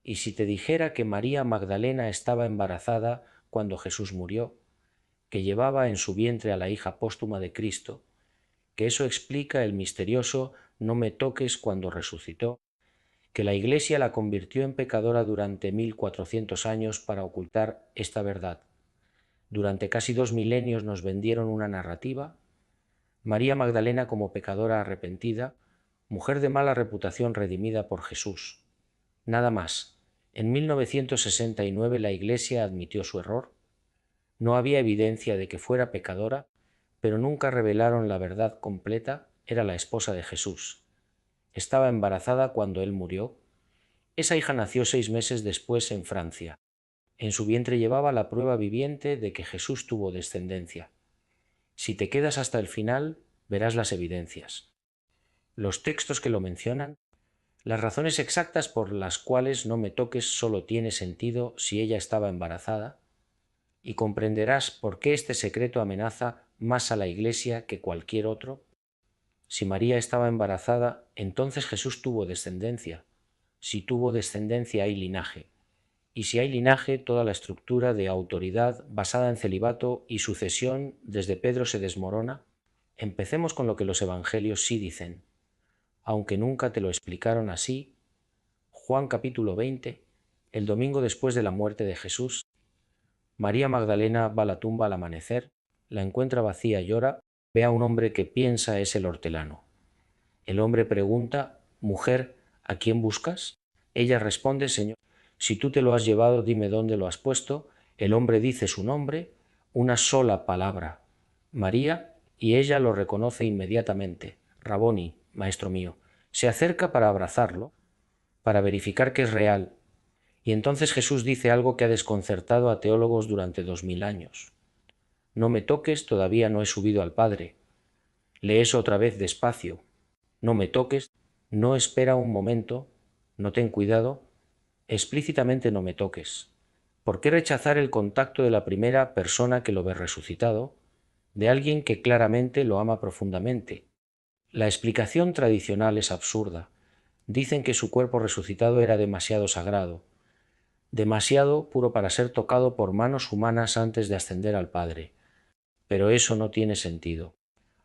¿Y si te dijera que María Magdalena estaba embarazada cuando Jesús murió, que llevaba en su vientre a la hija póstuma de Cristo, que eso explica el misterioso "no me toques" cuando resucitó, que la Iglesia la convirtió en pecadora durante 1400 años para ocultar esta verdad? Durante casi 2 milenios nos vendieron una narrativa: María Magdalena como pecadora arrepentida, mujer de mala reputación redimida por Jesús. Nada más. En 1969 la Iglesia admitió su error. No había evidencia de que fuera pecadora, pero nunca revelaron la verdad completa. Era la esposa de Jesús. Estaba embarazada cuando él murió. Esa hija nació 6 meses después en Francia. En su vientre llevaba la prueba viviente de que Jesús tuvo descendencia. Si te quedas hasta el final, verás las evidencias, los textos que lo mencionan, las razones exactas por las cuales "no me toques" solo tiene sentido si ella estaba embarazada, y comprenderás por qué este secreto amenaza más a la Iglesia que cualquier otro. Si María estaba embarazada, entonces Jesús tuvo descendencia. Si tuvo descendencia, hay linaje. Y si hay linaje, toda la estructura de autoridad basada en celibato y sucesión desde Pedro se desmorona. Empecemos con lo que los evangelios sí dicen, aunque nunca te lo explicaron así. Juan capítulo 20, el domingo después de la muerte de Jesús, María Magdalena va a la tumba al amanecer, la encuentra vacía, llora, ve a un hombre que piensa es el hortelano. El hombre pregunta: «Mujer, ¿a quién buscas?». Ella responde: «Señor, si tú te lo has llevado, dime dónde lo has puesto». El hombre dice su nombre, una sola palabra: María, y ella lo reconoce inmediatamente: «Raboni», maestro mío. Se acerca para abrazarlo, para verificar que es real, y entonces Jesús dice algo que ha desconcertado a teólogos durante 2000 años. «No me toques, todavía no he subido al Padre». Lee eso otra vez despacio. «No me toques», no espera un momento, no ten cuidado, explícitamente «no me toques». ¿Por qué rechazar el contacto de la primera persona que lo ve resucitado, de alguien que claramente lo ama profundamente? La explicación tradicional es absurda. Dicen que su cuerpo resucitado era demasiado sagrado, demasiado puro para ser tocado por manos humanas antes de ascender al Padre. Pero eso no tiene sentido.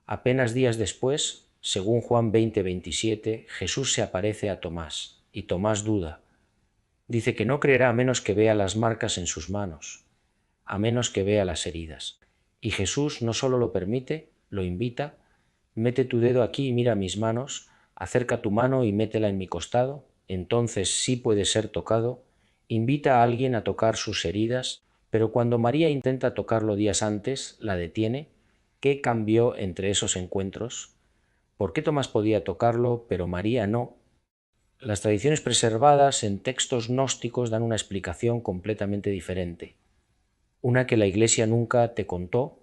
Apenas días después, según Juan 20:27, Jesús se aparece a Tomás, y Tomás duda. Dice que no creerá a menos que vea las marcas en sus manos, a menos que vea las heridas. Y Jesús no solo lo permite, lo invita: «Mete tu dedo aquí y mira mis manos, acerca tu mano y métela en mi costado, entonces sí puedes ser tocado». Invita a alguien a tocar sus heridas, pero cuando María intenta tocarlo días antes, la detiene. ¿Qué cambió entre esos encuentros? ¿Por qué Tomás podía tocarlo, pero María no? Las tradiciones preservadas en textos gnósticos dan una explicación completamente diferente. Una que la Iglesia nunca te contó,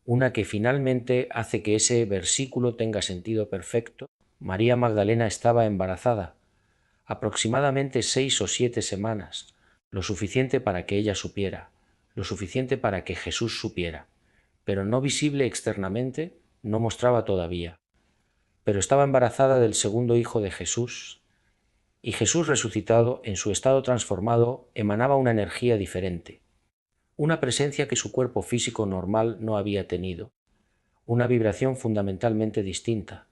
una que finalmente hace que ese versículo tenga sentido perfecto. María Magdalena estaba embarazada, aproximadamente 6 o 7 semanas, lo suficiente para que ella supiera, lo suficiente para que Jesús supiera, pero no visible externamente, no mostraba todavía. Pero estaba embarazada del segundo hijo de Jesús, y Jesús resucitado, en su estado transformado, emanaba una energía diferente, una presencia que su cuerpo físico normal no había tenido, una vibración fundamentalmente distinta.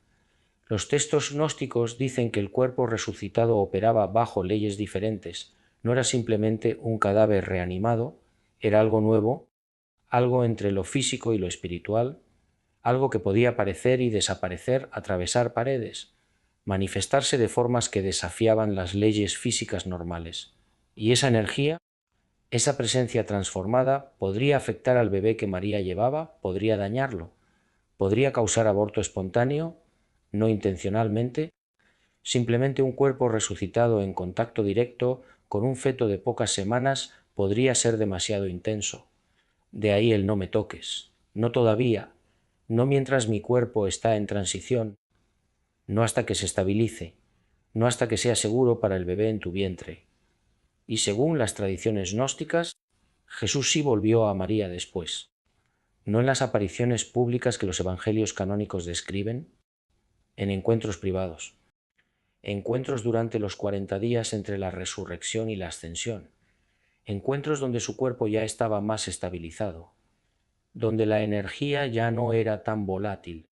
Los textos gnósticos dicen que el cuerpo resucitado operaba bajo leyes diferentes, no era simplemente un cadáver reanimado, era algo nuevo, algo entre lo físico y lo espiritual, algo que podía aparecer y desaparecer, atravesar paredes, manifestarse de formas que desafiaban las leyes físicas normales. Y esa energía, esa presencia transformada, podría afectar al bebé que María llevaba, podría dañarlo, podría causar aborto espontáneo, no intencionalmente. Simplemente un cuerpo resucitado en contacto directo con un feto de pocas semanas podría ser demasiado intenso. De ahí el «no me toques». No todavía, no mientras mi cuerpo está en transición, no hasta que se estabilice, no hasta que sea seguro para el bebé en tu vientre. Y según las tradiciones gnósticas, Jesús sí volvió a María después, no en las apariciones públicas que los evangelios canónicos describen, en encuentros privados. encuentros durante los 40 días entre la resurrección y la ascensión, encuentros donde su cuerpo ya estaba más estabilizado, donde la energía ya no era tan volátil,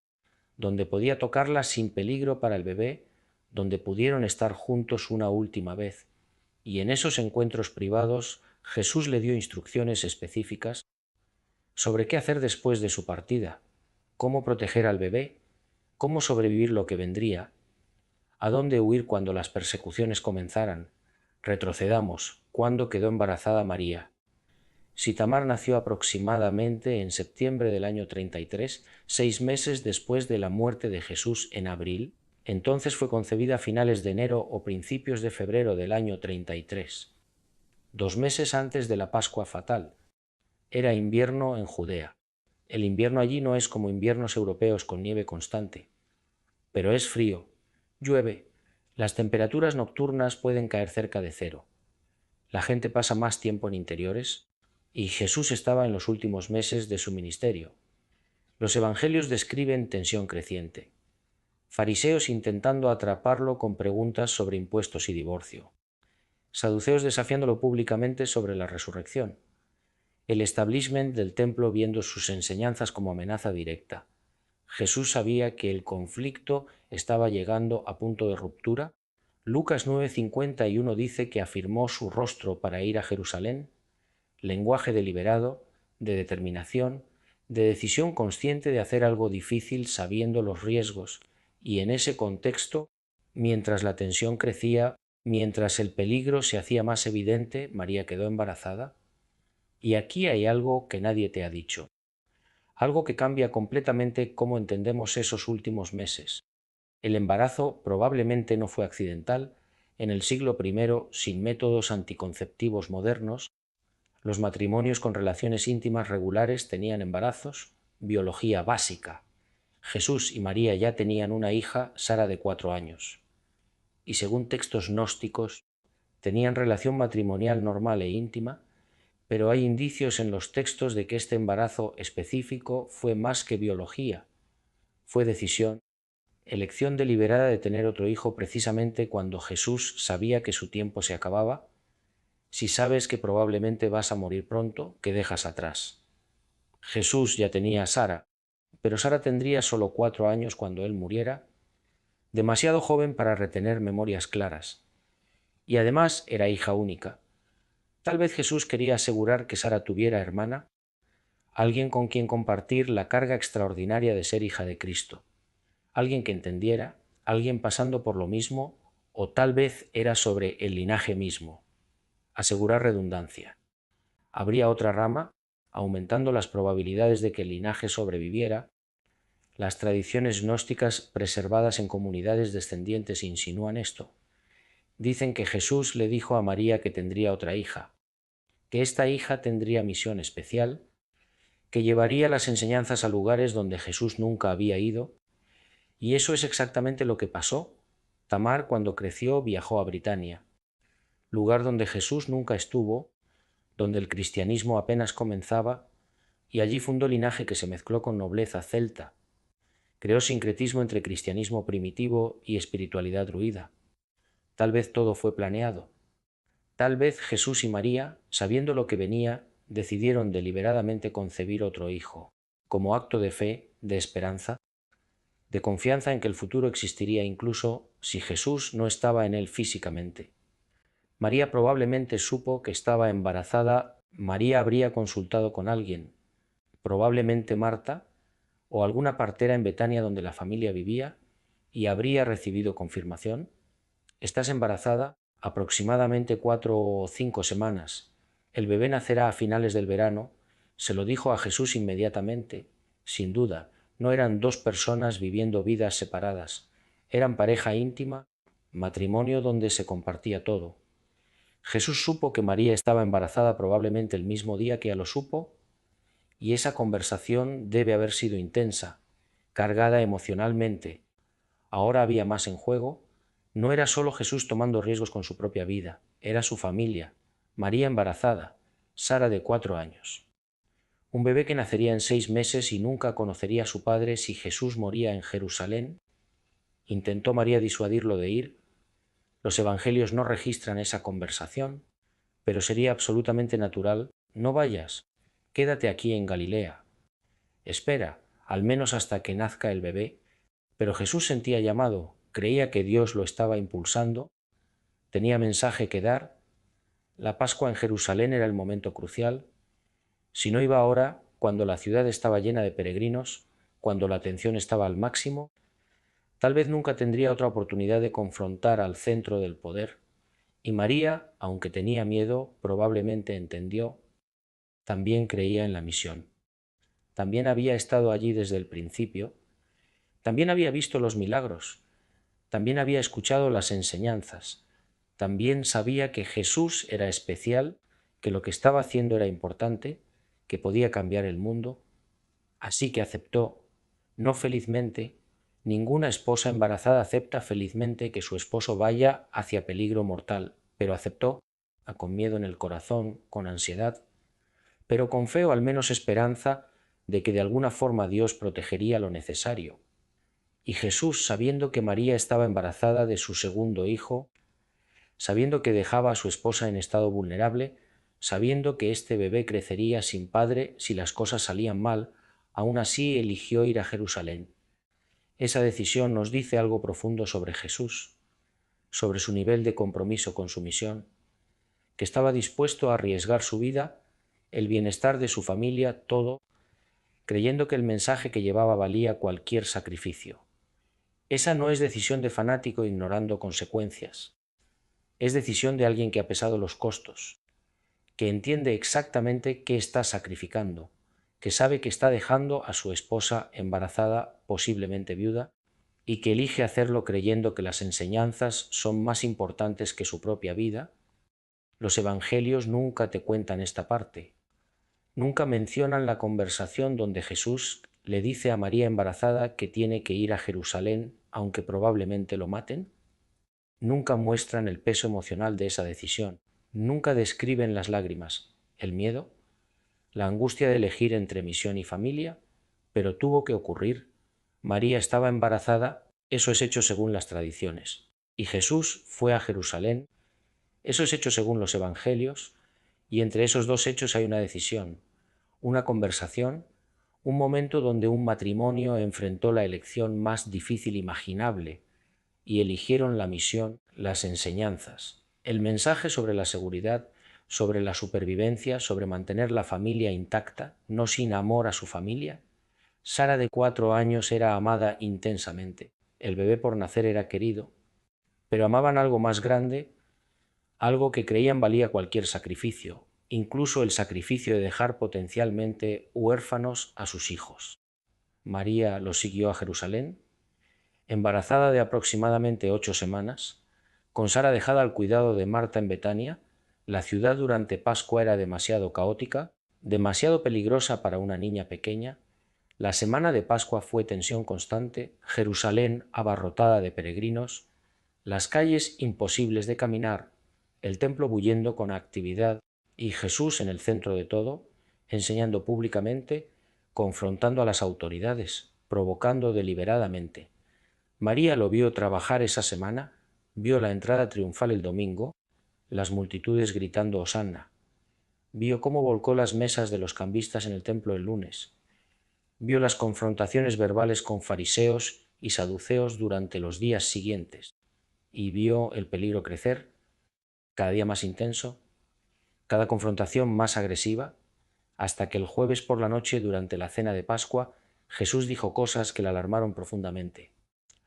donde podía tocarla sin peligro para el bebé, donde pudieron estar juntos una última vez. Y en esos encuentros privados Jesús le dio instrucciones específicas sobre qué hacer después de su partida, cómo proteger al bebé, cómo sobrevivir lo que vendría, a dónde huir cuando las persecuciones comenzaran. Retrocedamos, ¿cuándo quedó embarazada María? Si Tamar nació aproximadamente en septiembre del año 33, 6 meses después de la muerte de Jesús en abril, entonces fue concebida a finales de enero o principios de febrero del año 33, 2 meses antes de la Pascua fatal. Era invierno en Judea. El invierno allí no es como inviernos europeos con nieve constante, pero es frío, llueve, las temperaturas nocturnas pueden caer cerca de cero. La gente pasa más tiempo en interiores, y Jesús estaba en los últimos meses de su ministerio. Los evangelios describen tensión creciente. Fariseos intentando atraparlo con preguntas sobre impuestos y divorcio. Saduceos desafiándolo públicamente sobre la resurrección. El establishment del templo viendo sus enseñanzas como amenaza directa. Jesús sabía que el conflicto estaba llegando a punto de ruptura. Lucas 9:51 dice que afirmó su rostro para ir a Jerusalén. Lenguaje deliberado, de determinación, de decisión consciente de hacer algo difícil sabiendo los riesgos, y en ese contexto, mientras la tensión crecía, mientras el peligro se hacía más evidente, María quedó embarazada. Y aquí hay algo que nadie te ha dicho, algo que cambia completamente cómo entendemos esos últimos meses. El embarazo probablemente no fue accidental. En el siglo I, sin métodos anticonceptivos modernos, los matrimonios con relaciones íntimas regulares tenían embarazos, biología básica. Jesús y María ya tenían una hija, Sara, de 4 años. Y según textos gnósticos, tenían relación matrimonial normal e íntima, pero hay indicios en los textos de que este embarazo específico fue más que biología, fue decisión, elección deliberada de tener otro hijo precisamente cuando Jesús sabía que su tiempo se acababa. Si sabes que probablemente vas a morir pronto, ¿qué dejas atrás? Jesús ya tenía a Sara, pero Sara tendría solo 4 años cuando él muriera, demasiado joven para retener memorias claras. Y además era hija única. Tal vez Jesús quería asegurar que Sara tuviera hermana, alguien con quien compartir la carga extraordinaria de ser hija de Cristo, alguien que entendiera, alguien pasando por lo mismo, o tal vez era sobre el linaje mismo. Asegurar redundancia. Habría otra rama, aumentando las probabilidades de que el linaje sobreviviera. Las tradiciones gnósticas preservadas en comunidades descendientes insinúan esto. Dicen que Jesús le dijo a María que tendría otra hija, que esta hija tendría misión especial, que llevaría las enseñanzas a lugares donde Jesús nunca había ido, y eso es exactamente lo que pasó. Tamar, cuando creció, viajó a Britania, lugar donde Jesús nunca estuvo, donde el cristianismo apenas comenzaba, y allí fundó linaje que se mezcló con nobleza celta. Creó sincretismo entre cristianismo primitivo y espiritualidad druida. Tal vez todo fue planeado. Tal vez Jesús y María, sabiendo lo que venía, decidieron deliberadamente concebir otro hijo, como acto de fe, de esperanza, de confianza en que el futuro existiría incluso si Jesús no estaba en él físicamente. María probablemente supo que estaba embarazada. María habría consultado con alguien, probablemente Marta o alguna partera en Betania donde la familia vivía, y habría recibido confirmación. Estás embarazada aproximadamente 4 o 5 semanas. El bebé nacerá a finales del verano. Se lo dijo a Jesús inmediatamente. Sin duda, no eran dos personas viviendo vidas separadas. Eran pareja íntima, matrimonio donde se compartía todo. Jesús supo que María estaba embarazada probablemente el mismo día que ella lo supo, y esa conversación debe haber sido intensa, cargada emocionalmente. Ahora había más en juego. No era solo Jesús tomando riesgos con su propia vida, era su familia, María embarazada, Sara de 4 años. Un bebé que nacería en 6 meses y nunca conocería a su padre si Jesús moría en Jerusalén. ¿Intentó María disuadirlo de ir? Los evangelios no registran esa conversación, pero sería absolutamente natural: no vayas, quédate aquí en Galilea. Espera, al menos hasta que nazca el bebé. Pero Jesús sentía llamado, creía que Dios lo estaba impulsando, tenía mensaje que dar. La Pascua en Jerusalén era el momento crucial. Si no iba ahora, cuando la ciudad estaba llena de peregrinos, cuando la atención estaba al máximo, tal vez nunca tendría otra oportunidad de confrontar al centro del poder. Y María, aunque tenía miedo, probablemente entendió, también creía en la misión. También había estado allí desde el principio, también había visto los milagros, también había escuchado las enseñanzas, también sabía que Jesús era especial, que lo que estaba haciendo era importante, que podía cambiar el mundo. Así que aceptó, no felizmente. Ninguna esposa embarazada acepta felizmente que su esposo vaya hacia peligro mortal, pero aceptó, con miedo en el corazón, con ansiedad, pero con fe o al menos esperanza de que de alguna forma Dios protegería lo necesario. Y Jesús, sabiendo que María estaba embarazada de su segundo hijo, sabiendo que dejaba a su esposa en estado vulnerable, sabiendo que este bebé crecería sin padre si las cosas salían mal, aún así eligió ir a Jerusalén. Esa decisión nos dice algo profundo sobre Jesús, sobre su nivel de compromiso con su misión, que estaba dispuesto a arriesgar su vida, el bienestar de su familia, todo, creyendo que el mensaje que llevaba valía cualquier sacrificio. Esa no es decisión de fanático ignorando consecuencias. Es decisión de alguien que ha pesado los costos, que entiende exactamente qué está sacrificando, que sabe que está dejando a su esposa embarazada, posiblemente viuda, y que elige hacerlo creyendo que las enseñanzas son más importantes que su propia vida. Los evangelios nunca te cuentan esta parte. Nunca mencionan la conversación donde Jesús le dice a María embarazada que tiene que ir a Jerusalén, aunque probablemente lo maten. Nunca muestran el peso emocional de esa decisión. Nunca describen las lágrimas, el miedo, la angustia de elegir entre misión y familia, pero tuvo que ocurrir. María estaba embarazada, eso es hecho según las tradiciones. Y Jesús fue a Jerusalén, eso es hecho según los evangelios, y entre esos dos hechos hay una decisión, una conversación, un momento donde un matrimonio enfrentó la elección más difícil imaginable y eligieron la misión, las enseñanzas, el mensaje sobre la seguridad, sobre la supervivencia, sobre mantener la familia intacta, no sin amor a su familia. Sara de 4 años era amada intensamente, el bebé por nacer era querido, pero amaban algo más grande, algo que creían valía cualquier sacrificio, incluso el sacrificio de dejar potencialmente huérfanos a sus hijos. María los siguió a Jerusalén, embarazada de aproximadamente 8 semanas, con Sara dejada al cuidado de Marta en Betania. La ciudad durante Pascua era demasiado caótica, demasiado peligrosa para una niña pequeña. La semana de Pascua fue tensión constante, Jerusalén abarrotada de peregrinos, las calles imposibles de caminar, el templo bullendo con actividad y Jesús en el centro de todo, enseñando públicamente, confrontando a las autoridades, provocando deliberadamente. María lo vio trabajar esa semana, vio la entrada triunfal el domingo, las multitudes gritando Hosanna, vio cómo volcó las mesas de los cambistas en el templo el lunes, vio las confrontaciones verbales con fariseos y saduceos durante los días siguientes, y vio el peligro crecer, cada día más intenso, cada confrontación más agresiva, hasta que el jueves por la noche, durante la cena de Pascua, Jesús dijo cosas que la alarmaron profundamente.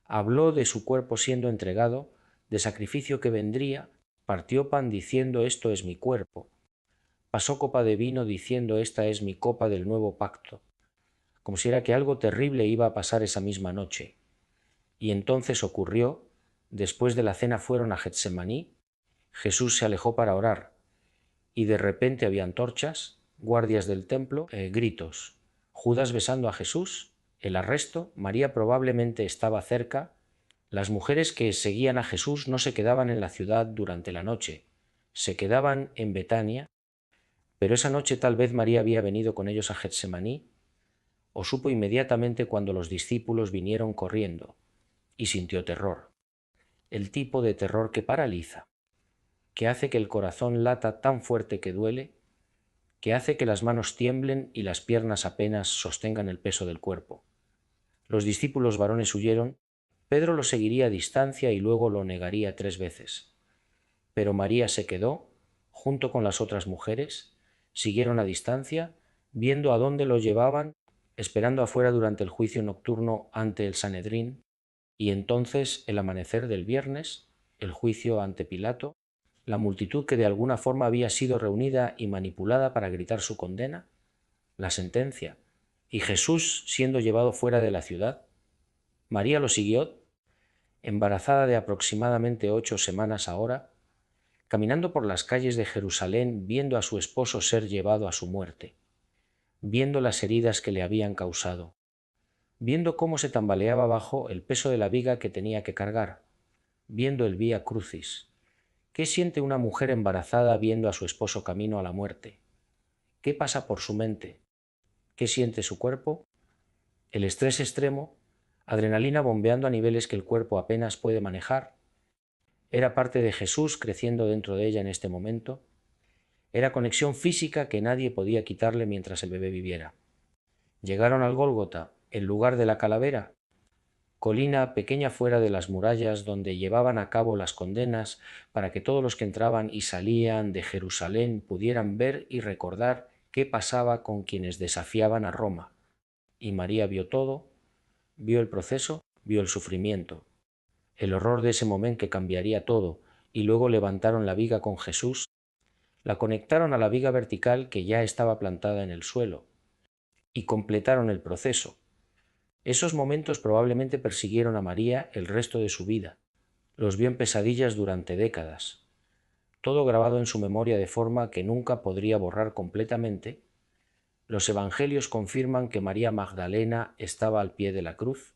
Habló de su cuerpo siendo entregado, de sacrificio que vendría, partió pan diciendo esto es mi cuerpo, pasó copa de vino diciendo esta es mi copa del nuevo pacto, como si era que algo terrible iba a pasar esa misma noche. Y entonces ocurrió, después de la cena fueron a Getsemaní, Jesús se alejó para orar, y de repente había antorchas, guardias del templo, gritos, Judas besando a Jesús, el arresto, María probablemente estaba cerca. Las mujeres que seguían a Jesús no se quedaban en la ciudad durante la noche, se quedaban en Betania, pero esa noche tal vez María había venido con ellos a Getsemaní, o supo inmediatamente cuando los discípulos vinieron corriendo, y sintió terror. el tipo de terror que paraliza, que hace que el corazón lata tan fuerte que duele, que hace que las manos tiemblen y las piernas apenas sostengan el peso del cuerpo. Los discípulos varones huyeron, Pedro lo seguiría a distancia y luego lo negaría 3 veces. Pero María se quedó, junto con las otras mujeres, siguieron a distancia, viendo a dónde lo llevaban, esperando afuera durante el juicio nocturno ante el Sanedrín, y entonces el amanecer del viernes, el juicio ante Pilato, la multitud que de alguna forma había sido reunida y manipulada para gritar su condena, la sentencia, y Jesús siendo llevado fuera de la ciudad. María lo siguió, embarazada de aproximadamente 8 semanas ahora, caminando por las calles de Jerusalén viendo a su esposo ser llevado a su muerte, viendo las heridas que le habían causado, viendo cómo se tambaleaba bajo el peso de la viga que tenía que cargar, viendo el Vía Crucis. ¿Qué siente una mujer embarazada viendo a su esposo camino a la muerte? ¿Qué pasa por su mente? ¿Qué siente su cuerpo? El estrés extremo, adrenalina bombeando a niveles que el cuerpo apenas puede manejar. Era parte de Jesús creciendo dentro de ella en este momento. Era conexión física que nadie podía quitarle mientras el bebé viviera. Llegaron al Gólgota, el lugar de la calavera, colina pequeña fuera de las murallas donde llevaban a cabo las condenas para que todos los que entraban y salían de Jerusalén pudieran ver y recordar qué pasaba con quienes desafiaban a Roma. Y María vio todo, vio el proceso, vio el sufrimiento, el horror de ese momento que cambiaría todo, y luego levantaron la viga con Jesús, la conectaron a la viga vertical que ya estaba plantada en el suelo, y completaron el proceso. Esos momentos probablemente persiguieron a María el resto de su vida. Los vio en pesadillas durante décadas. Todo grabado en su memoria de forma que nunca podría borrar completamente. Los evangelios confirman que María Magdalena estaba al pie de la cruz.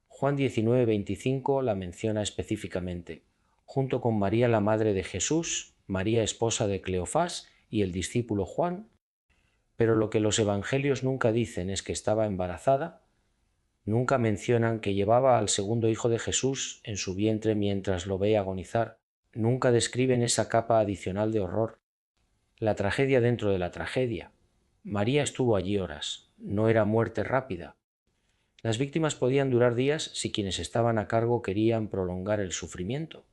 Juan 19:25 la menciona específicamente, junto con María la madre de Jesús, María esposa de Cleofás y el discípulo Juan. Pero lo que los evangelios nunca dicen es que estaba embarazada. Nunca mencionan que llevaba al segundo hijo de Jesús en su vientre mientras lo ve agonizar. Nunca describen esa capa adicional de horror, la tragedia dentro de la tragedia. María estuvo allí horas, no era muerte rápida. Las víctimas podían durar días si quienes estaban a cargo querían prolongar el sufrimiento.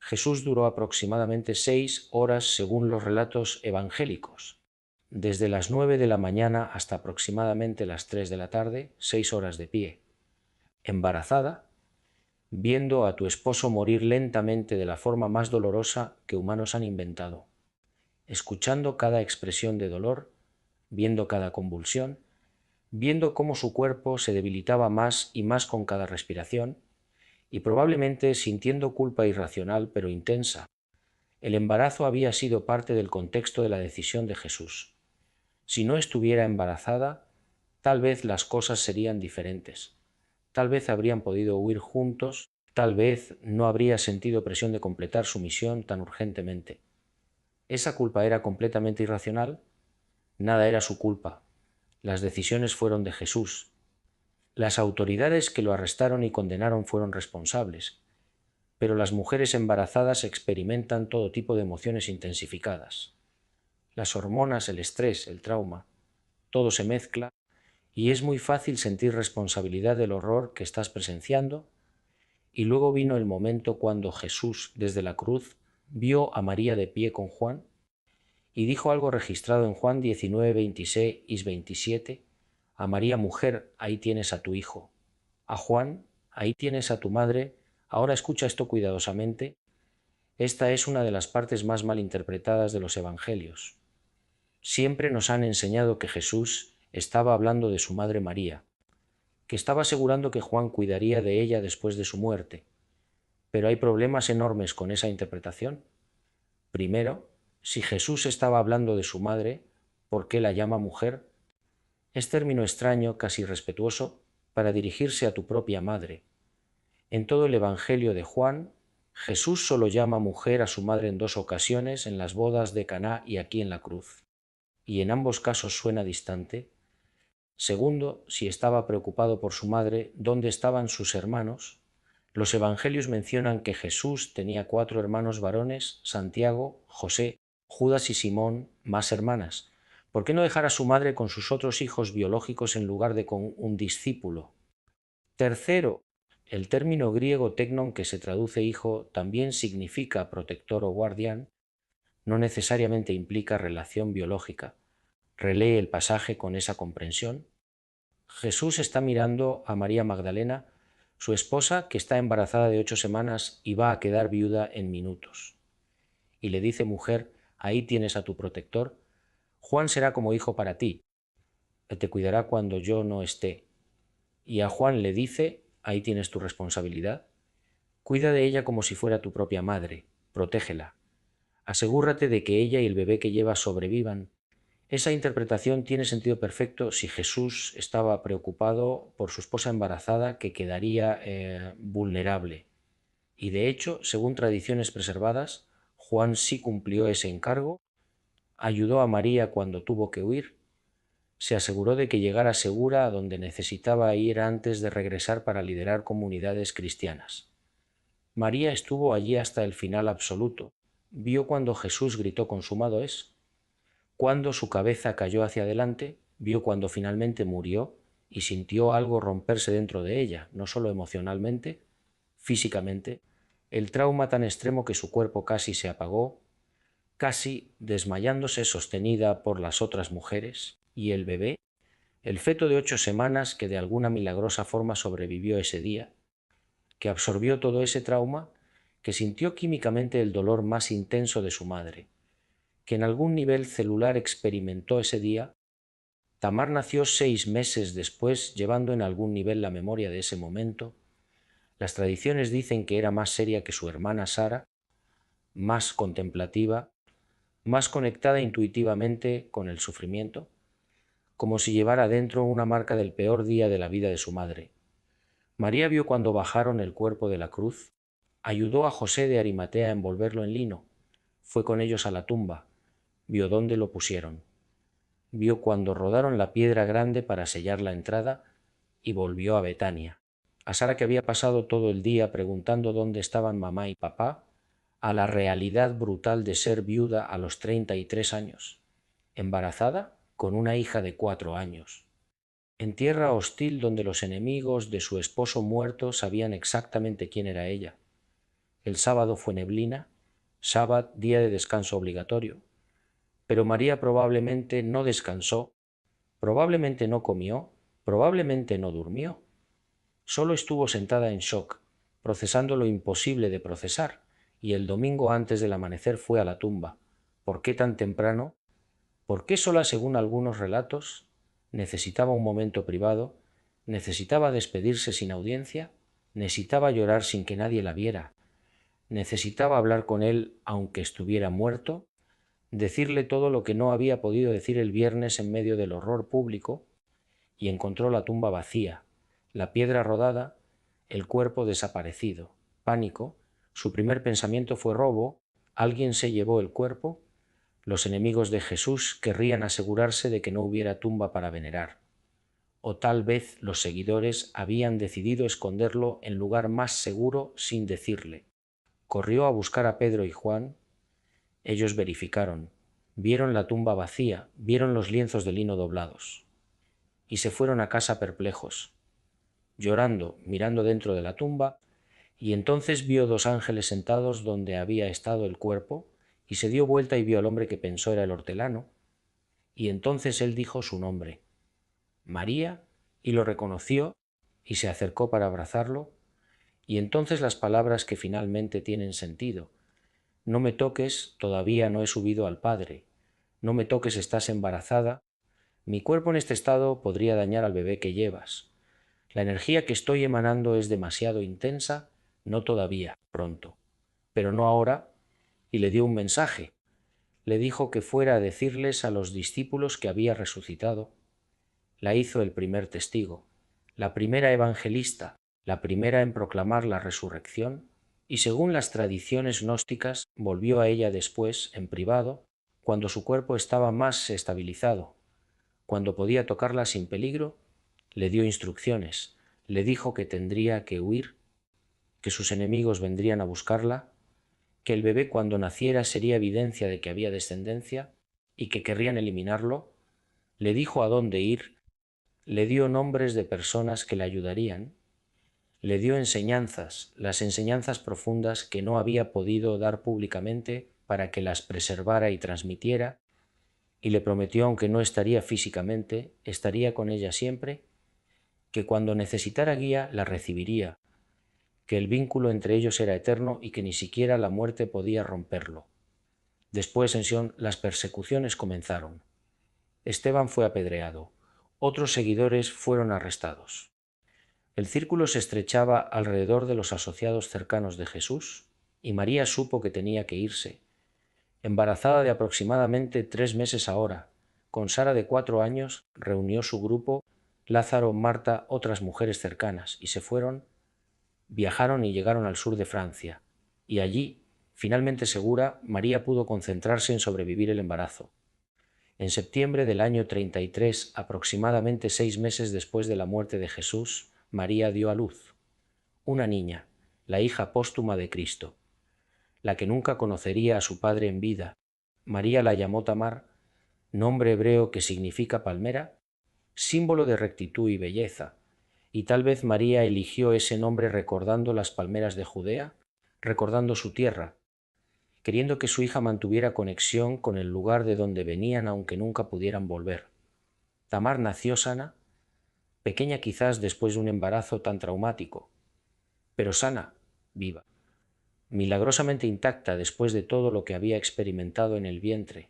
Jesús duró aproximadamente 6 horas según los relatos evangélicos. Desde las 9 de la mañana hasta aproximadamente las 3 de la tarde, 6 horas de pie. Embarazada, viendo a tu esposo morir lentamente de la forma más dolorosa que humanos han inventado, escuchando cada expresión de dolor, viendo cada convulsión, viendo cómo su cuerpo se debilitaba más y más con cada respiración, y probablemente sintiendo culpa irracional pero intensa. El embarazo había sido parte del contexto de la decisión de Jesús. Si no estuviera embarazada, tal vez las cosas serían diferentes. Tal vez habrían podido huir juntos, tal vez no habría sentido presión de completar su misión tan urgentemente. ¿Esa culpa era completamente irracional? Nada era su culpa. Las decisiones fueron de Jesús. Las autoridades que lo arrestaron y condenaron fueron responsables. Pero las mujeres embarazadas experimentan todo tipo de emociones intensificadas. Las hormonas, el estrés, el trauma, todo se mezcla y es muy fácil sentir responsabilidad del horror que estás presenciando. Y luego vino el momento cuando Jesús, desde la cruz, vio a María de pie con Juan y dijo algo registrado en Juan 19:26 y 27, a María mujer, ahí tienes a tu hijo, a Juan, ahí tienes a tu madre. Ahora escucha esto cuidadosamente. Esta es una de las partes más mal interpretadas de los evangelios. Siempre nos han enseñado que Jesús estaba hablando de su madre María, que estaba asegurando que Juan cuidaría de ella después de su muerte. Pero hay problemas enormes con esa interpretación. Primero, si Jesús estaba hablando de su madre, ¿por qué la llama mujer? Es término extraño, casi irrespetuoso, para dirigirse a tu propia madre. En todo el Evangelio de Juan, Jesús solo llama mujer a su madre en 2 ocasiones, en las bodas de Caná y aquí en la cruz. Y en ambos casos suena distante. Segundo, si estaba preocupado por su madre, ¿dónde estaban sus hermanos? Los evangelios mencionan que Jesús tenía 4 hermanos varones: Santiago, José, Judas y Simón, más hermanas. ¿Por qué no dejar a su madre con sus otros hijos biológicos en lugar de con un discípulo? Tercero, el término griego teknon, que se traduce hijo, también significa protector o guardián, no necesariamente implica relación biológica. Relee el pasaje con esa comprensión. Jesús está mirando a María Magdalena, su esposa, que está embarazada de 8 semanas y va a quedar viuda en minutos. Y le dice: mujer, ahí tienes a tu protector. Juan será como hijo para ti. Él te cuidará cuando yo no esté. Y a Juan le dice: ahí tienes tu responsabilidad. Cuida de ella como si fuera tu propia madre. Protégela. Asegúrate de que ella y el bebé que lleva sobrevivan. Esa interpretación tiene sentido perfecto si Jesús estaba preocupado por su esposa embarazada, que quedaría vulnerable. Y de hecho, según tradiciones preservadas, Juan sí cumplió ese encargo, ayudó a María cuando tuvo que huir, se aseguró de que llegara segura a donde necesitaba ir antes de regresar para liderar comunidades cristianas. María estuvo allí hasta el final absoluto. Vio cuando Jesús gritó: consumado es. Cuando su cabeza cayó hacia adelante, vio cuando finalmente murió y sintió algo romperse dentro de ella, no solo emocionalmente, físicamente, el trauma tan extremo que su cuerpo casi se apagó, casi desmayándose, sostenida por las otras mujeres, y el bebé, el feto de 8 semanas que de alguna milagrosa forma sobrevivió ese día, que absorbió todo ese trauma, que sintió químicamente el dolor más intenso de su madre, que en algún nivel celular experimentó ese día. Tamar nació 6 meses después, llevando en algún nivel la memoria de ese momento. Las tradiciones dicen que era más seria que su hermana Sara, más contemplativa, más conectada intuitivamente con el sufrimiento, como si llevara dentro una marca del peor día de la vida de su madre. María vio cuando bajaron el cuerpo de la cruz, ayudó a José de Arimatea a envolverlo en lino, fue con ellos a la tumba, vio dónde lo pusieron. Vio cuando rodaron la piedra grande para sellar la entrada y volvió a Betania. A Sara, que había pasado todo el día preguntando dónde estaban mamá y papá, a la realidad brutal de ser viuda a los 33 años, embarazada con una hija de 4 años, en tierra hostil donde los enemigos de su esposo muerto sabían exactamente quién era ella. El sábado fue neblina, sábado, día de descanso obligatorio, pero María probablemente no descansó, probablemente no comió, probablemente no durmió. Solo estuvo sentada en shock, procesando lo imposible de procesar, y el domingo antes del amanecer fue a la tumba. ¿Por qué tan temprano? ¿Por qué sola, según algunos relatos? ¿Necesitaba un momento privado? ¿Necesitaba despedirse sin audiencia? ¿Necesitaba llorar sin que nadie la viera? ¿Necesitaba hablar con él aunque estuviera muerto? ¿Decirle todo lo que no había podido decir el viernes en medio del horror público? Y encontró la tumba vacía, la piedra rodada, el cuerpo desaparecido. Pánico. Su primer pensamiento fue robo. ¿Alguien se llevó el cuerpo? Los enemigos de Jesús querrían asegurarse de que no hubiera tumba para venerar. O tal vez los seguidores habían decidido esconderlo en lugar más seguro sin decirle. Corrió a buscar a Pedro y Juan. Ellos verificaron. Vieron la tumba vacía, vieron los lienzos de lino doblados. Y se fueron a casa perplejos, llorando, mirando dentro de la tumba, y entonces vio 2 ángeles sentados donde había estado el cuerpo, y se dio vuelta y vio al hombre que pensó era el hortelano, y entonces él dijo su nombre, María, y lo reconoció, y se acercó para abrazarlo, y entonces las palabras que finalmente tienen sentido: no me toques, todavía no he subido al Padre, no me toques, estás embarazada, mi cuerpo en este estado podría dañar al bebé que llevas. La energía que estoy emanando es demasiado intensa, no todavía, pronto, pero no ahora, y le dio un mensaje. Le dijo que fuera a decirles a los discípulos que había resucitado. La hizo el primer testigo, la primera evangelista, la primera en proclamar la resurrección, y según las tradiciones gnósticas volvió a ella después, en privado, cuando su cuerpo estaba más estabilizado, cuando podía tocarla sin peligro. Le dio instrucciones, le dijo que tendría que huir, que sus enemigos vendrían a buscarla, que el bebé cuando naciera sería evidencia de que había descendencia y que querrían eliminarlo, le dijo a dónde ir, le dio nombres de personas que le ayudarían, le dio enseñanzas, las enseñanzas profundas que no había podido dar públicamente para que las preservara y transmitiera, y le prometió, aunque no estaría físicamente, estaría con ella siempre, que cuando necesitara guía la recibiría, que el vínculo entre ellos era eterno y que ni siquiera la muerte podía romperlo. Después en Sion las persecuciones comenzaron. Esteban fue apedreado. Otros seguidores fueron arrestados. El círculo se estrechaba alrededor de los asociados cercanos de Jesús, y María supo que tenía que irse. Embarazada de aproximadamente 3 meses ahora, con Sara de 4 años, reunió su grupo, Lázaro, Marta, otras mujeres cercanas, y se fueron, viajaron y llegaron al sur de Francia, y allí, finalmente segura, María pudo concentrarse en sobrevivir el embarazo. En septiembre del año 33, aproximadamente 6 meses después de la muerte de Jesús, María dio a luz una niña, la hija póstuma de Cristo, la que nunca conocería a su padre en vida. María la llamó Tamar, nombre hebreo que significa palmera, símbolo de rectitud y belleza, y tal vez María eligió ese nombre recordando las palmeras de Judea, recordando su tierra, queriendo que su hija mantuviera conexión con el lugar de donde venían aunque nunca pudieran volver. Tamar nació sana, pequeña quizás después de un embarazo tan traumático, pero sana, viva, milagrosamente intacta después de todo lo que había experimentado en el vientre.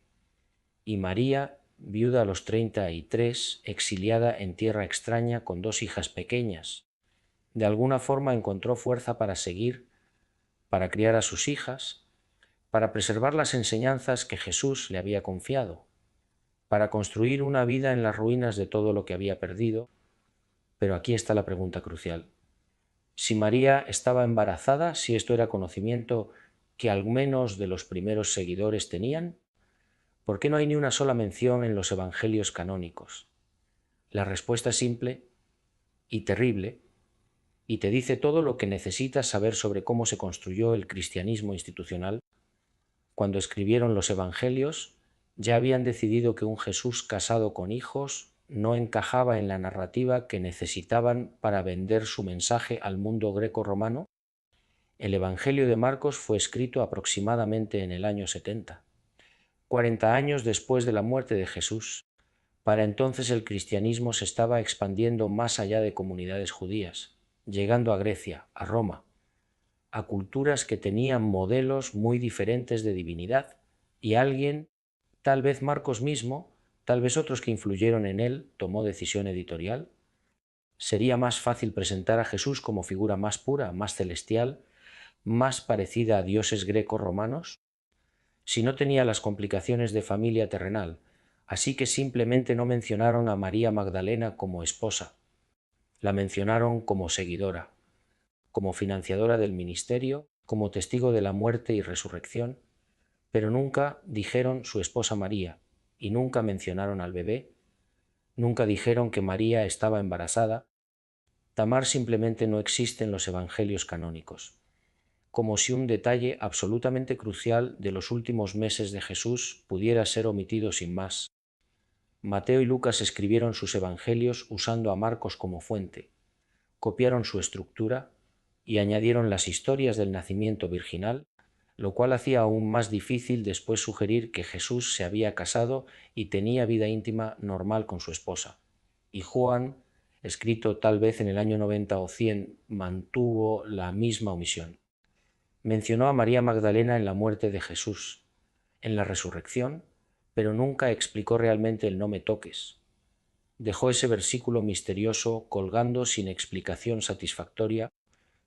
Y María, viuda a los 33, exiliada en tierra extraña con 2 hijas pequeñas, de alguna forma encontró fuerza para seguir, para criar a sus hijas, para preservar las enseñanzas que Jesús le había confiado, para construir una vida en las ruinas de todo lo que había perdido. Pero aquí está la pregunta crucial. Si María estaba embarazada, si esto era conocimiento que al menos de los primeros seguidores tenían, ¿por qué no hay ni una sola mención en los evangelios canónicos? La respuesta es simple y terrible, y te dice todo lo que necesitas saber sobre cómo se construyó el cristianismo institucional. Cuando escribieron los evangelios, ya habían decidido que un Jesús casado con hijos no encajaba en la narrativa que necesitaban para vender su mensaje al mundo greco-romano. El Evangelio de Marcos fue escrito aproximadamente en el año 70, 40 años después de la muerte de Jesús. Para entonces el cristianismo se estaba expandiendo más allá de comunidades judías, llegando a Grecia, a Roma, a culturas que tenían modelos muy diferentes de divinidad, y alguien, tal vez Marcos mismo, tal vez otros que influyeron en él, tomó decisión editorial. Sería más fácil presentar a Jesús como figura más pura, más celestial, más parecida a dioses greco-romanos, si no tenía las complicaciones de familia terrenal, así que simplemente no mencionaron a María Magdalena como esposa, la mencionaron como seguidora, como financiadora del ministerio, como testigo de la muerte y resurrección, pero nunca dijeron su esposa María, y nunca mencionaron al bebé, nunca dijeron que María estaba embarazada. Tamar simplemente no existe en los evangelios canónicos, como si un detalle absolutamente crucial de los últimos meses de Jesús pudiera ser omitido sin más. Mateo y Lucas escribieron sus evangelios usando a Marcos como fuente, copiaron su estructura y añadieron las historias del nacimiento virginal, lo cual hacía aún más difícil después sugerir que Jesús se había casado y tenía vida íntima normal con su esposa. Y Juan, escrito tal vez en el año 90 o 100, mantuvo la misma omisión. Mencionó a María Magdalena en la muerte de Jesús, en la resurrección, pero nunca explicó realmente el no me toques. Dejó ese versículo misterioso colgando sin explicación satisfactoria.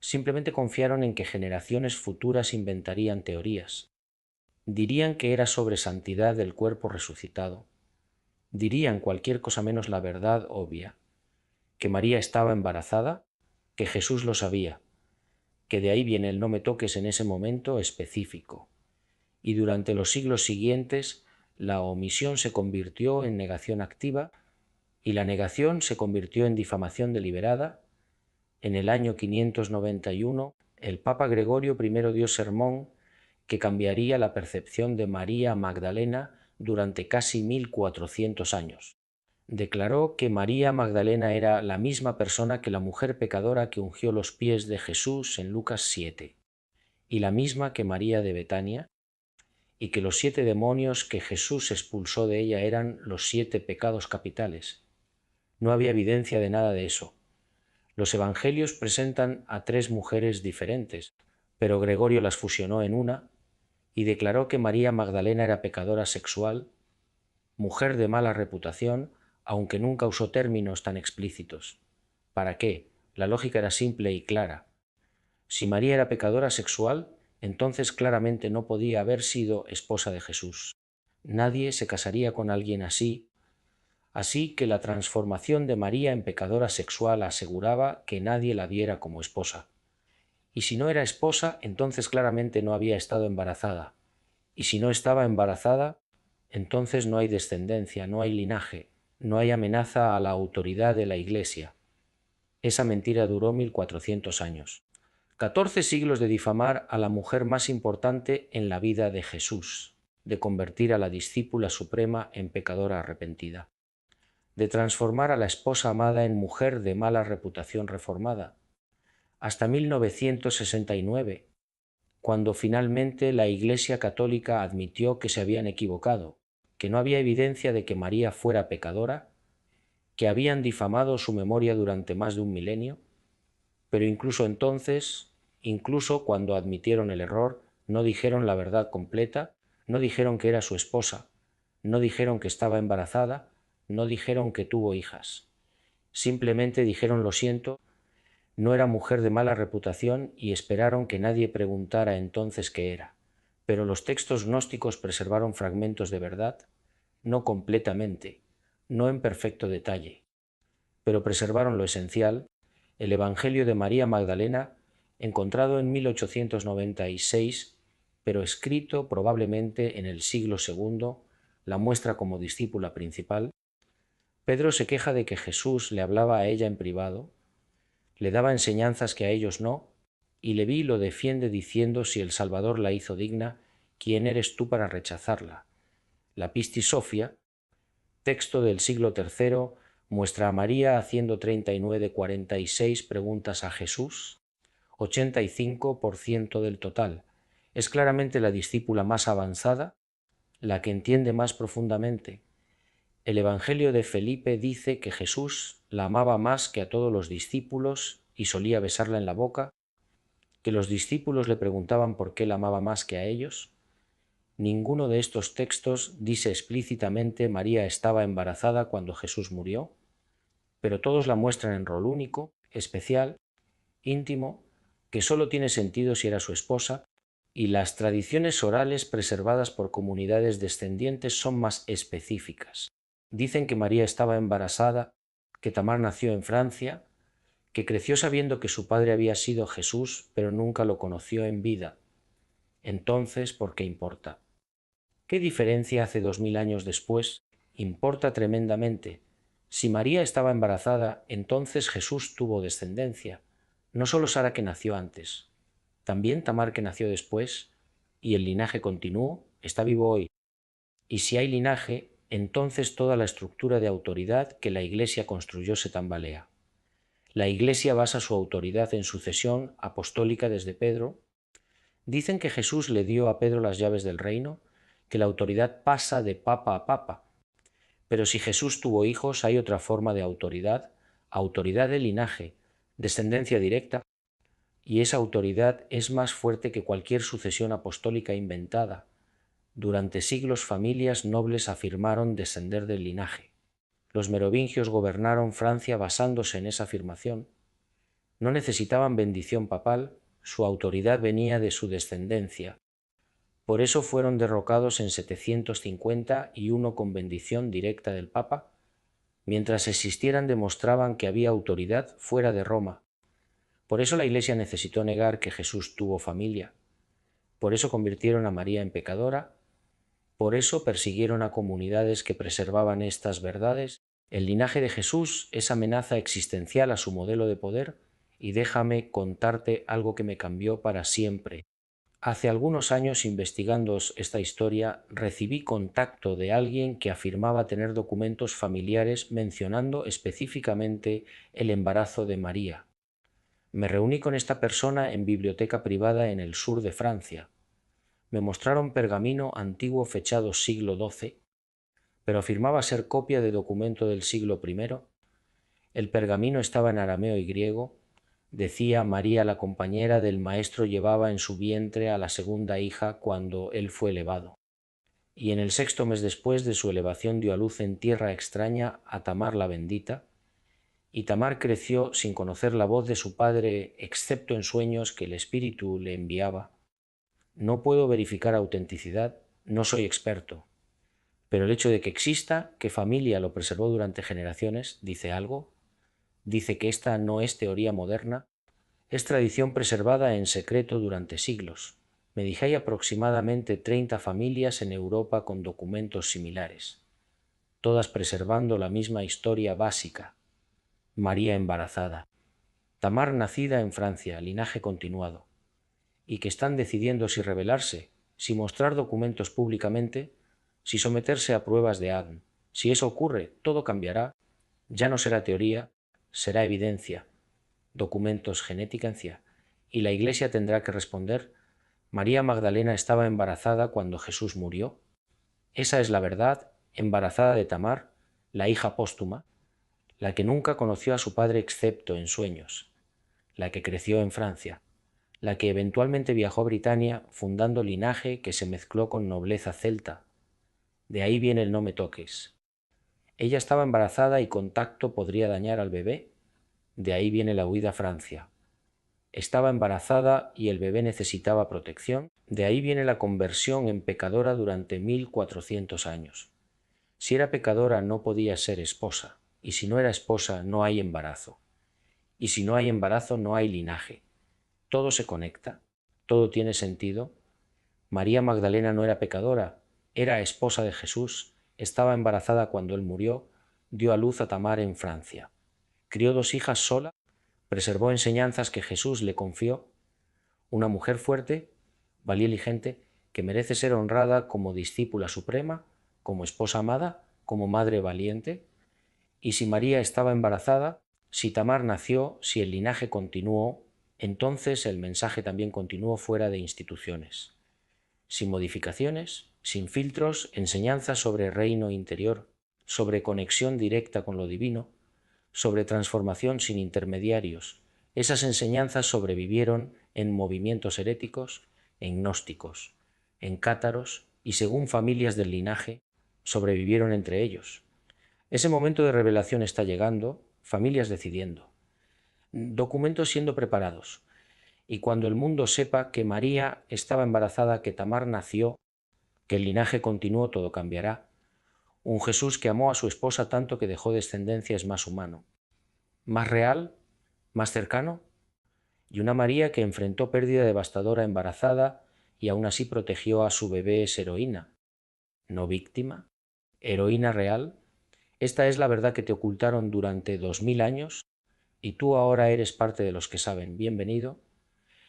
Simplemente confiaron en que generaciones futuras inventarían teorías. Dirían que era sobre santidad del cuerpo resucitado. Dirían cualquier cosa menos la verdad obvia, que María estaba embarazada, que Jesús lo sabía, que de ahí viene el no me toques en ese momento específico. Y durante los siglos siguientes, la omisión se convirtió en negación activa y la negación se convirtió en difamación deliberada. En el año 591, el Papa Gregorio I dio sermón que cambiaría la percepción de María Magdalena durante casi 1400 años. Declaró que María Magdalena era la misma persona que la mujer pecadora que ungió los pies de Jesús en Lucas 7, y la misma que María de Betania, y que los 7 demonios que Jesús expulsó de ella eran los 7 pecados capitales. No había evidencia de nada de eso. Los evangelios presentan a 3 mujeres diferentes, pero Gregorio las fusionó en una y declaró que María Magdalena era pecadora sexual, mujer de mala reputación, aunque nunca usó términos tan explícitos. ¿Para qué? La lógica era simple y clara. Si María era pecadora sexual, entonces claramente no podía haber sido esposa de Jesús. Nadie se casaría con alguien así, así que la transformación de María en pecadora sexual aseguraba que nadie la viera como esposa. Y si no era esposa, entonces claramente no había estado embarazada. Y si no estaba embarazada, entonces no hay descendencia, no hay linaje, no hay amenaza a la autoridad de la Iglesia. Esa mentira duró 1400 años. 14 siglos de difamar a la mujer más importante en la vida de Jesús, de convertir a la discípula suprema en pecadora arrepentida, de transformar a la esposa amada en mujer de mala reputación reformada, hasta 1969, cuando finalmente la Iglesia Católica admitió que se habían equivocado, que no había evidencia de que María fuera pecadora, que habían difamado su memoria durante más de un milenio, pero incluso entonces, incluso cuando admitieron el error, no dijeron la verdad completa, no dijeron que era su esposa, no dijeron que estaba embarazada, no dijeron que tuvo hijas. Simplemente dijeron lo siento, no era mujer de mala reputación y esperaron que nadie preguntara entonces qué era. Pero los textos gnósticos preservaron fragmentos de verdad, no completamente, no en perfecto detalle, pero preservaron lo esencial, el Evangelio de María Magdalena, encontrado en 1896, pero escrito probablemente en el siglo II, la muestra como discípula principal. Pedro se queja de que Jesús le hablaba a ella en privado, le daba enseñanzas que a ellos no, y Leví lo defiende diciendo: si el Salvador la hizo digna, ¿quién eres tú para rechazarla? La Pistis Sophia, texto del siglo III, muestra a María haciendo 39 de 46 preguntas a Jesús, 85% del total. Es claramente la discípula más avanzada, la que entiende más profundamente. El Evangelio de Felipe dice que Jesús la amaba más que a todos los discípulos y solía besarla en la boca, que los discípulos le preguntaban por qué la amaba más que a ellos. Ninguno de estos textos dice explícitamente María estaba embarazada cuando Jesús murió, pero todos la muestran en rol único, especial, íntimo, que solo tiene sentido si era su esposa, y las tradiciones orales preservadas por comunidades descendientes son más específicas. Dicen que María estaba embarazada, que Tamar nació en Francia, que creció sabiendo que su padre había sido Jesús, pero nunca lo conoció en vida. Entonces, ¿por qué importa? ¿Qué diferencia hace 2000 años después? Importa tremendamente. Si María estaba embarazada, entonces Jesús tuvo descendencia. No solo Sara, que nació antes, también Tamar, que nació después, y el linaje continuó, está vivo hoy. Y si hay linaje, entonces toda la estructura de autoridad que la Iglesia construyó se tambalea. La Iglesia basa su autoridad en sucesión apostólica desde Pedro. Dicen que Jesús le dio a Pedro las llaves del reino, que la autoridad pasa de papa a papa. Pero si Jesús tuvo hijos, hay otra forma de autoridad, autoridad de linaje, descendencia directa, y esa autoridad es más fuerte que cualquier sucesión apostólica inventada. Durante siglos familias nobles afirmaron descender del linaje. Los merovingios gobernaron Francia basándose en esa afirmación. No necesitaban bendición papal, su autoridad venía de su descendencia. Por eso fueron derrocados en 750 y uno con bendición directa del Papa. Mientras existieran demostraban que había autoridad fuera de Roma. Por eso la Iglesia necesitó negar que Jesús tuvo familia. Por eso convirtieron a María en pecadora. Por eso persiguieron a comunidades que preservaban estas verdades. El linaje de Jesús es amenaza existencial a su modelo de poder y déjame contarte algo que me cambió para siempre. Hace algunos años, investigando esta historia, recibí contacto de alguien que afirmaba tener documentos familiares mencionando específicamente el embarazo de María. Me reuní con esta persona en biblioteca privada en el sur de Francia. Me mostraron pergamino antiguo fechado siglo XII, pero afirmaba ser copia de documento del siglo I. El pergamino estaba en arameo y griego. Decía: María, la compañera del maestro, llevaba en su vientre a la segunda hija cuando él fue elevado. Y en el 6º mes después de su elevación dio a luz en tierra extraña a Tamar la bendita. Y Tamar creció sin conocer la voz de su padre, excepto en sueños que el Espíritu le enviaba. No puedo verificar autenticidad, no soy experto, pero el hecho de que exista, que familia lo preservó durante generaciones, dice algo. Dice que esta no es teoría moderna, es tradición preservada en secreto durante siglos. Me dije: hay aproximadamente 30 familias en Europa con documentos similares, todas preservando la misma historia básica. María embarazada, Tamar nacida en Francia, linaje continuado, y que están decidiendo si rebelarse, si mostrar documentos públicamente, si someterse a pruebas de ADN. Si eso ocurre, todo cambiará, ya no será teoría, será evidencia, documentos, genética, y la Iglesia tendrá que responder: María Magdalena estaba embarazada cuando Jesús murió. Esa es la verdad, embarazada de Tamar, la hija póstuma, la que nunca conoció a su padre excepto en sueños, la que creció en Francia, la que eventualmente viajó a Britania fundando linaje que se mezcló con nobleza celta. De ahí viene el no me toques. Ella estaba embarazada y contacto podría dañar al bebé. De ahí viene la huida a Francia. Estaba embarazada y el bebé necesitaba protección. De ahí viene la conversión en pecadora durante 1400 años. Si era pecadora no podía ser esposa, y si no era esposa no hay embarazo. Y si no hay embarazo no hay linaje. Todo se conecta, todo tiene sentido. María Magdalena no era pecadora, era esposa de Jesús, estaba embarazada cuando él murió, dio a luz a Tamar en Francia. Crió 2 hijas sola, preservó enseñanzas que Jesús le confió. Una mujer fuerte, valiente, que merece ser honrada como discípula suprema, como esposa amada, como madre valiente. Y si María estaba embarazada, si Tamar nació, si el linaje continuó, entonces el mensaje también continuó fuera de instituciones. Sin modificaciones, sin filtros, enseñanzas sobre reino interior, sobre conexión directa con lo divino, sobre transformación sin intermediarios. Esas enseñanzas sobrevivieron en movimientos heréticos, en gnósticos, en cátaros y, según familias del linaje, sobrevivieron entre ellos. Ese momento de revelación está llegando, familias decidiendo, documentos siendo preparados. Y cuando el mundo sepa que María estaba embarazada, que Tamar nació, que el linaje continuó, todo cambiará. Un Jesús que amó a su esposa tanto que dejó descendencia es más humano, más real, más cercano. Y una María que enfrentó pérdida devastadora embarazada y aún así protegió a su bebé. Es heroína, no víctima, heroína real. Esta es la verdad que te ocultaron durante 2000 años y tú ahora eres parte de los que saben. Bienvenido.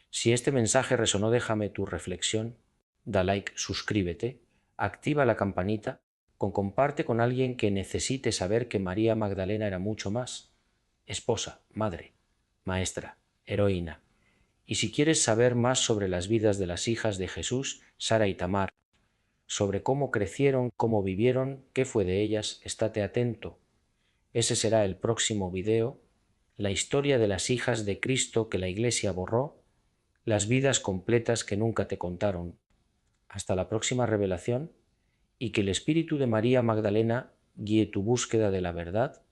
Si este mensaje resonó, déjame tu reflexión, da like, suscríbete, activa la campanita, comparte con alguien que necesite saber que María Magdalena era mucho más: esposa, madre, maestra, heroína. Y si quieres saber más sobre las vidas de las hijas de Jesús, Sara y Tamar, sobre cómo crecieron, cómo vivieron, qué fue de ellas, estate atento. Ese será el próximo video, la historia de las hijas de Cristo que la Iglesia borró, las vidas completas que nunca te contaron. Hasta la próxima revelación, y que el Espíritu de María Magdalena guíe tu búsqueda de la verdad.